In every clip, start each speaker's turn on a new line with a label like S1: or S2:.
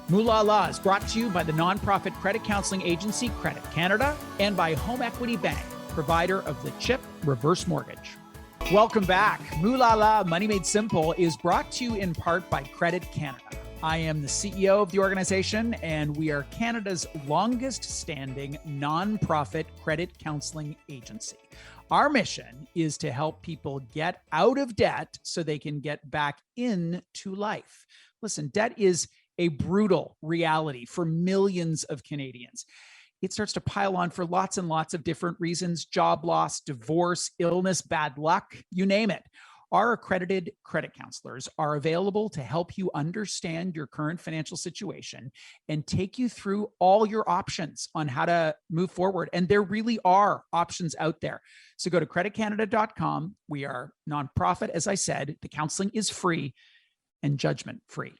S1: Moolala is brought to you by the nonprofit credit counseling agency Credit Canada and by Home Equity Bank, provider of the CHIP reverse mortgage. Welcome back. Moolala, Money Made Simple, is brought to you in part by Credit Canada. I am the CEO of the organization, and we are Canada's longest standing nonprofit credit counseling agency. Our mission is to help people get out of debt so they can get back into life. Listen, debt is a brutal reality for millions of Canadians. It starts to pile on for lots and lots of different reasons: job loss, divorce, illness, bad luck, you name it. Our accredited credit counselors are available to help you understand your current financial situation and take you through all your options on how to move forward. And there really are options out there. So go to creditcanada.com. We are nonprofit, as I said. The counseling is free and judgment free.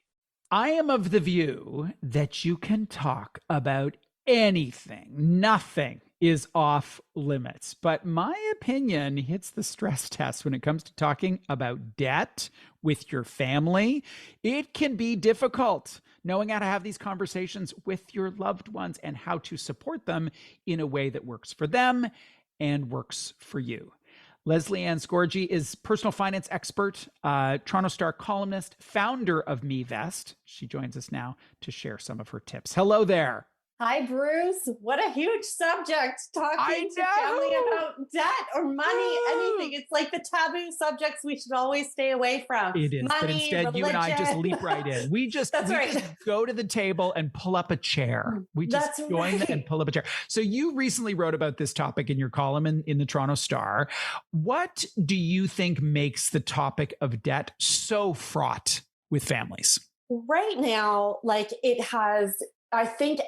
S1: I am of the view that you can talk about anything. Nothing is off limits. But my opinion hits the stress test when it comes to talking about debt with your family. It can be difficult knowing how to have these conversations with your loved ones and how to support them in a way that works for them and works for you. Leslie-Anne Scorgie is personal finance expert, Toronto Star columnist, founder of MeVest. She joins us now to share some of her tips. Hello there.
S2: Hi, Bruce. What a huge subject, talking to family about debt or money, anything. It's like the taboo subjects we should always stay away from.
S1: It is,
S2: money,
S1: but instead
S2: religion.
S1: You and I just leap right in. We just go to the table and pull up a chair. We just join and pull up a chair. So you recently wrote about this topic in your column in the Toronto Star. What do you think makes the topic of debt so fraught with families?
S2: Right now, it has, I think,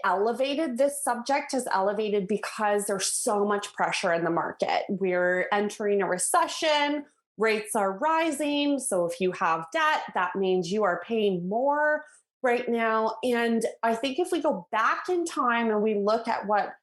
S2: this subject has elevated because there's so much pressure in the market. We're entering a recession, rates are rising. So if you have debt, that means you are paying more right now. And I think if we go back in time and we look at what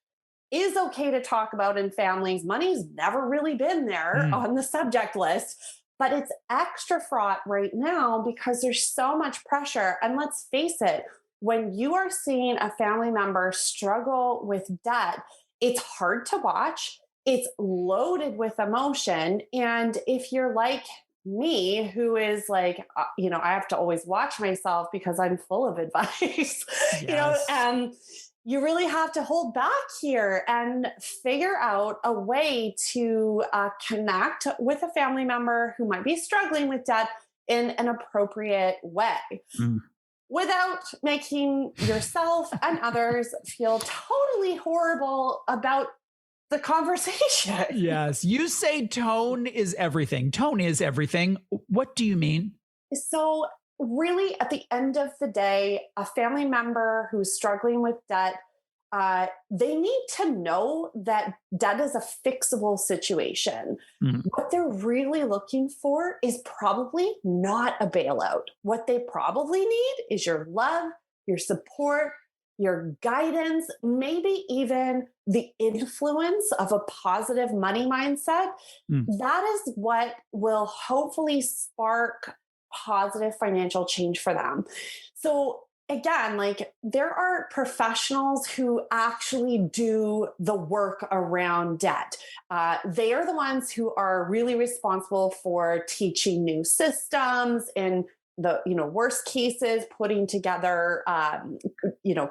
S2: is okay to talk about in families, money's never really been there on the subject list, but it's extra fraught right now because there's so much pressure. And let's face it, when you are seeing a family member struggle with debt, it's hard to watch. It's loaded with emotion. And if you're like me, who is I have to always watch myself because I'm full of advice, you really have to hold back here and figure out a way to connect with a family member who might be struggling with debt in an appropriate way. Without making yourself and others feel totally horrible about the conversation.
S1: Yes. You say tone is everything. Tone is everything. What do you mean?
S2: So really, at the end of the day, a family member who's struggling with debt, they need to know that debt is a fixable situation. What they're really looking for is probably not a bailout. What they probably need is your love, your support, your guidance, maybe even the influence of a positive money mindset. That is what will hopefully spark positive financial change for them. So again, there are professionals who actually do the work around debt. They are the ones who are really responsible for teaching new systems and the, worst cases, putting together,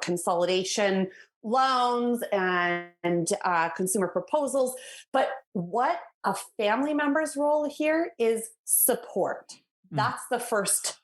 S2: consolidation loans and consumer proposals. But what a family member's role here is support. That's the first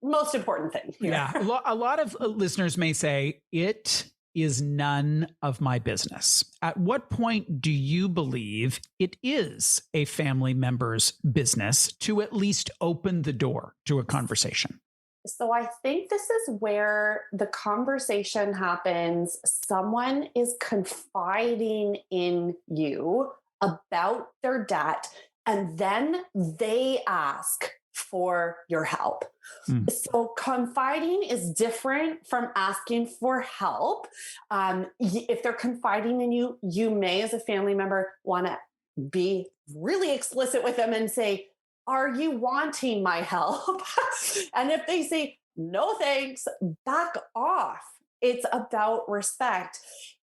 S2: most important thing here.
S1: Yeah. A lot of listeners may say, it is none of my business. At what point do you believe it is a family member's business to at least open the door to a conversation?
S2: So I think this is where the conversation happens. Someone is confiding in you about their debt, and then they ask for your help. So confiding is different from asking for help. If they're confiding in you, you may, as a family member, want to be really explicit with them and say, are you wanting my help? And if they say, no thanks, back off. It's about respect.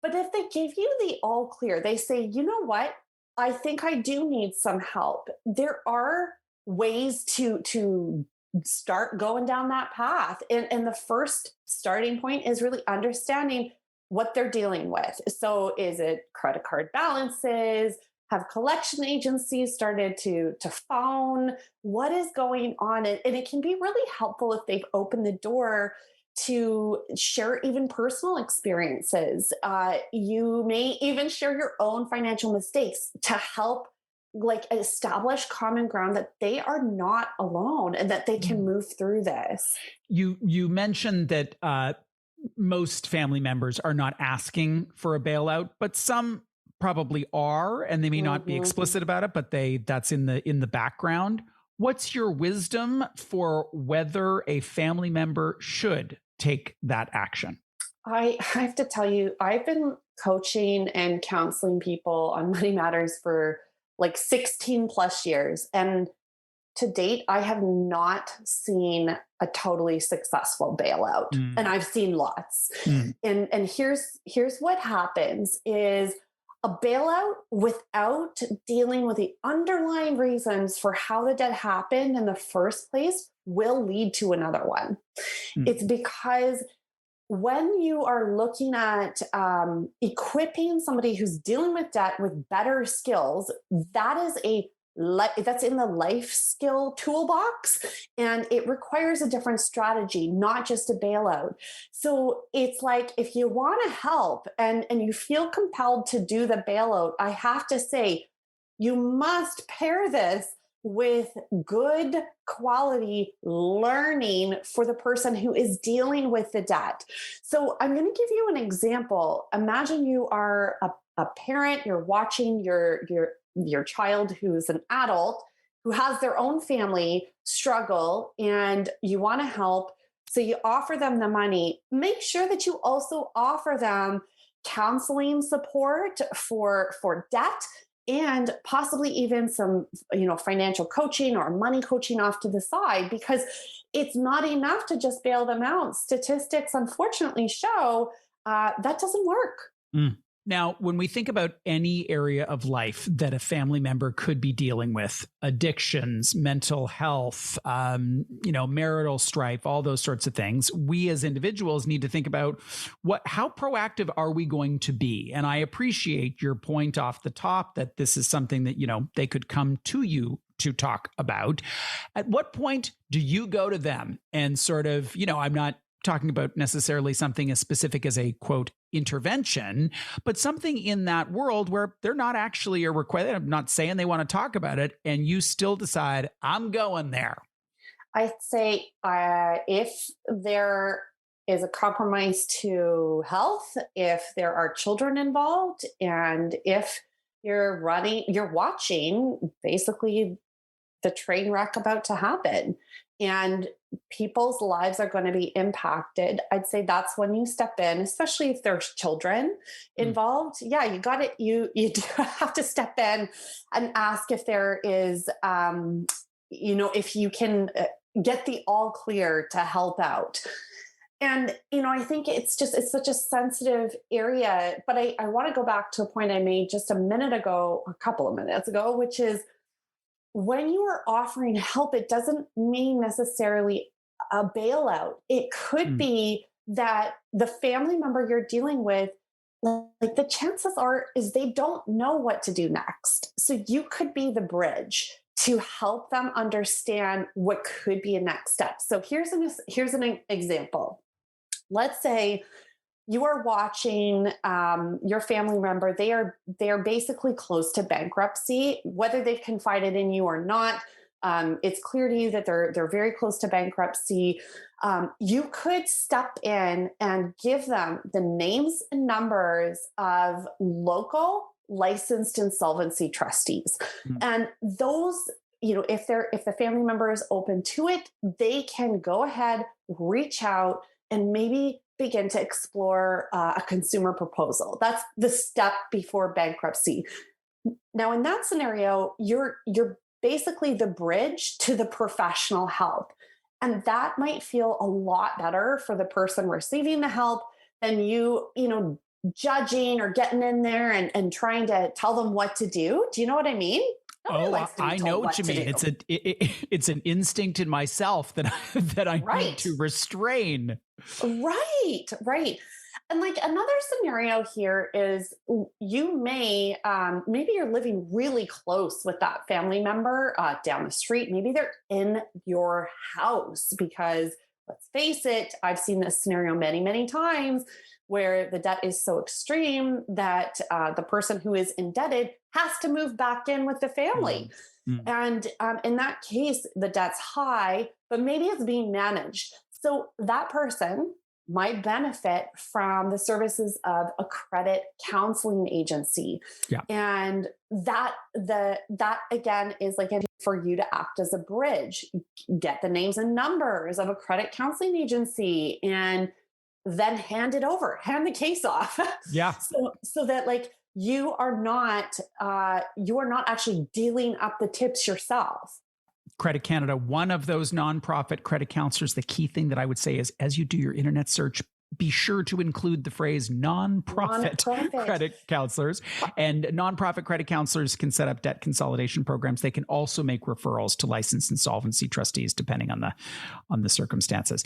S2: But if they give you the all clear, they say, you know what? I think I do need some help. There are ways to start going down that path. And the first starting point is really understanding what they're dealing with. So is it credit card balances? Have collection agencies started to phone? What is going on? And it can be really helpful if they've opened the door to share even personal experiences. You may even share your own financial mistakes to help like establish common ground that they are not alone and that they can move through this.
S1: You mentioned that most family members are not asking for a bailout, but some probably are, and they may not be explicit about it, but that's in the background. What's your wisdom for whether a family member should take that action?
S2: I have to tell you, I've been coaching and counseling people on money matters for like 16 plus years. And to date, I have not seen a totally successful bailout. And I've seen lots. And here's what happens is a bailout without dealing with the underlying reasons for how the debt happened in the first place will lead to another one. It's because when you are looking at equipping somebody who's dealing with debt with better skills, that's in the life skill toolbox, and it requires a different strategy, not just a bailout. So it's like, if you want to help and you feel compelled to do the bailout, I have to say, you must pair this with good quality learning for the person who is dealing with the debt. So I'm going to give you an example. Imagine you are a parent, you're watching your child who's an adult who has their own family struggle, and you want to help. So you offer them the money. Make sure that you also offer them counseling support for debt, and possibly even some, financial coaching or money coaching off to the side, because it's not enough to just bail them out. Statistics, unfortunately, show that doesn't work.
S1: Now, when we think about any area of life that a family member could be dealing with, addictions, mental health, marital strife, all those sorts of things, we as individuals need to think about how proactive are we going to be? And I appreciate your point off the top that this is something that, they could come to you to talk about. At what point do you go to them and sort of, I'm not talking about necessarily something as specific as a quote intervention, but something in that world where they're not actually I'm not saying they want to talk about it, and you still decide, I'm going there?
S2: I'd say if there is a compromise to health, if there are children involved, and if you're watching basically the train wreck about to happen, and people's lives are going to be impacted, I'd say that's when you step in, especially if there's children involved. Yeah, you got it. You do have to step in and ask if there is, if you can get the all clear to help out. And, I think it's such a sensitive area, but I want to go back to a point I made just a couple of minutes ago, which is, when you are offering help, it doesn't mean necessarily a bailout. It could be that the family member you're dealing with, like, the chances are is they don't know what to do next. So you could be the bridge to help them understand what could be a next step. So here's an example. Let's say you are watching your family member. They are basically close to bankruptcy, whether they've confided in you or not. It's clear to you that they're very close to bankruptcy. You could step in and give them the names and numbers of local licensed insolvency trustees, and those, if the family member is open to it, they can go ahead, reach out, and maybe begin to explore a consumer proposal. That's the step before bankruptcy. Now, in that scenario, you're basically the bridge to the professional help. And that might feel a lot better for the person receiving the help than judging or getting in there and trying to tell them what to do. Do you know what I mean? Nobody likes to be
S1: I
S2: told
S1: know what you
S2: to
S1: mean.
S2: do.
S1: It's an instinct in myself that that I need
S2: Right.
S1: to restrain.
S2: Right. And like another scenario here is you may, maybe you're living really close with that family member down the street. Maybe they're in your house because let's face it, I've seen this scenario many, many times where the debt is so extreme that the person who is indebted has to move back in with the family.
S1: Mm.
S2: And in that case, the debt's high, but maybe it's being managed. So that person might benefit from the services of a credit counseling agency.
S1: Yeah.
S2: And that again is like for you to act as a bridge, get the names and numbers of a credit counseling agency and then hand the case off.
S1: Yeah.
S2: So that like you are not actually dealing up the tips yourself.
S1: Credit Canada, one of those nonprofit credit counselors, the key thing that I would say is as you do your internet search, be sure to include the phrase nonprofit credit counselors. And nonprofit credit counselors can set up debt consolidation programs. They can also make referrals to licensed insolvency trustees, depending on the circumstances.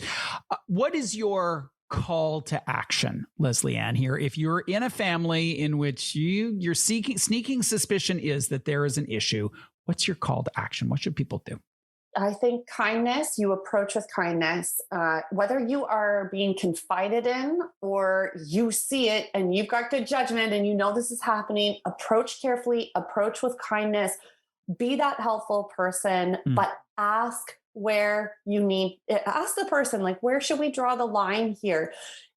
S1: What is your call to action, Leslie-Anne, here? If you're in a family in which your sneaking suspicion is that there is an issue, what's your call to action? What should people do?
S2: I think kindness, you approach with kindness, whether you are being confided in or you see it and you've got good judgment and you know this is happening, approach carefully, approach with kindness, be that helpful person, but ask the person, like, where should we draw the line here?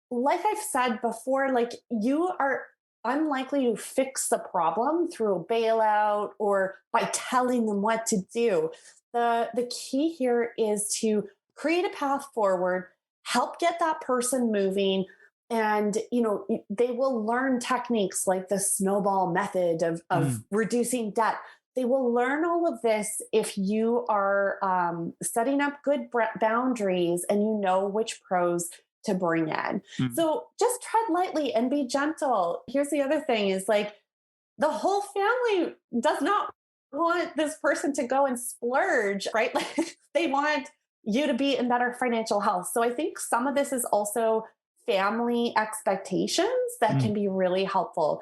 S2: Like I've said before, like you are unlikely to fix the problem through a bailout or by telling them what to do. The key here is to create a path forward, help get that person moving. And, they will learn techniques like the snowball method of reducing debt. They will learn all of this if you are setting up good boundaries and you know which pros to bring in. So just tread lightly and be gentle. Here's the other thing is like the whole family does not want this person to go and splurge, right? Like they want you to be in better financial health. So I think some of this is also family expectations that can be really helpful.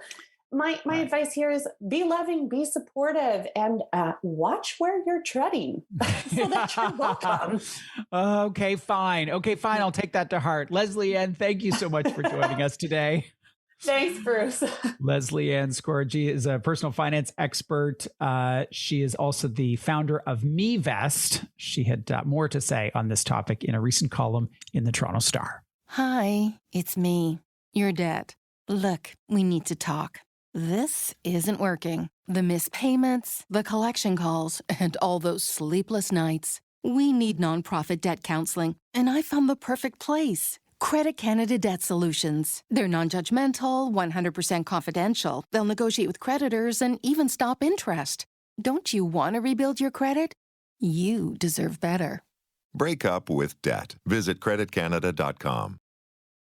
S2: My advice here is be loving, be supportive, and watch where you're treading so that you're welcome.
S1: Okay, fine. I'll take that to heart. Leslie-Anne, thank you so much for joining us today.
S2: Thanks, Bruce.
S1: Leslie-Anne Scorgie is a personal finance expert. She is also the founder of MeVest. She had more to say on this topic in a recent column in the Toronto Star.
S3: Hi, it's me, your dad. Look, we need to talk. This isn't working. The missed payments, the collection calls, and all those sleepless nights. We need nonprofit debt counseling, and I found the perfect place. Credit Canada Debt Solutions. They're non-judgmental, 100% confidential. They'll negotiate with creditors and even stop interest. Don't you want to rebuild your credit? You deserve better.
S4: Break up with debt. Visit creditcanada.com.